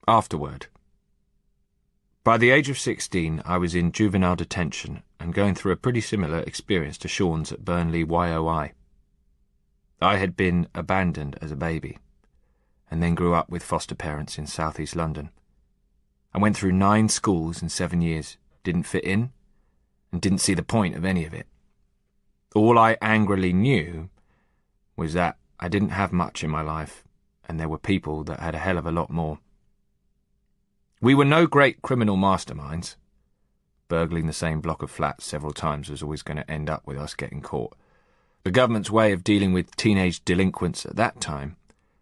Afterword. By the age of 16, I was in juvenile detention and going through a pretty similar experience to Sean's at Burnley YOI. I had been abandoned as a baby, and then grew up with foster parents in southeast London. I went through 9 schools in 7 years, didn't fit in, and didn't see the point of any of it. All I angrily knew was that I didn't have much in my life, and there were people that had a hell of a lot more. We were no great criminal masterminds. Burgling the same block of flats several times was always going to end up with us getting caught. The government's way of dealing with teenage delinquents at that time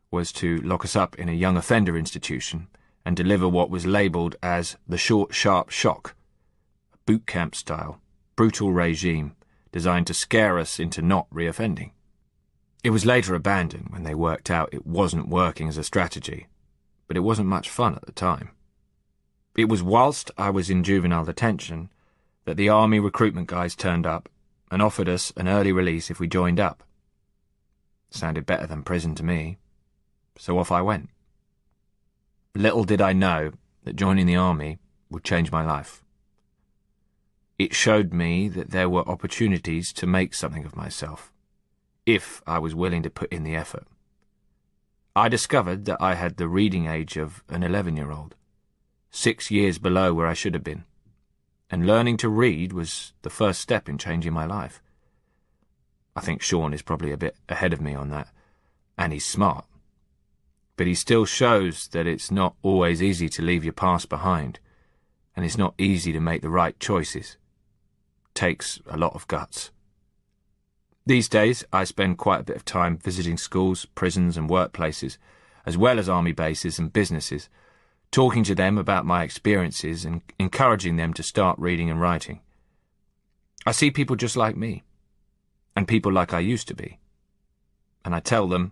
was to lock us up in a young offender institution and deliver what was labelled as the short, sharp shock, a boot camp style, brutal regime designed to scare us into not reoffending. It was later abandoned when they worked out it wasn't working as a strategy, but it wasn't much fun at the time. It was whilst I was in juvenile detention that the army recruitment guys turned up and offered us an early release if we joined up. Sounded better than prison to me, so off I went. Little did I know that joining the army would change my life. It showed me that there were opportunities to make something of myself, if I was willing to put in the effort. I discovered that I had the reading age of an 11-year-old, 6 years below where I should have been, and learning to read was the first step in changing my life. I think Sean is probably a bit ahead of me on that, and he's smart. But he still shows that it's not always easy to leave your past behind, and it's not easy to make the right choices. It takes a lot of guts. These days, I spend quite a bit of time visiting schools, prisons and workplaces, as well as army bases and businesses, talking to them about my experiences and encouraging them to start reading and writing. I see people just like me, and people like I used to be, and I tell them,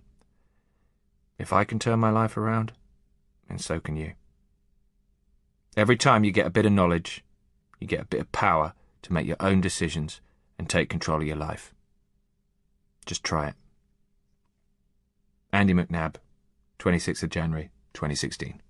if I can turn my life around, then so can you. Every time you get a bit of knowledge, you get a bit of power to make your own decisions and take control of your life. Just try it. Andy McNab, 26th of January, 2016.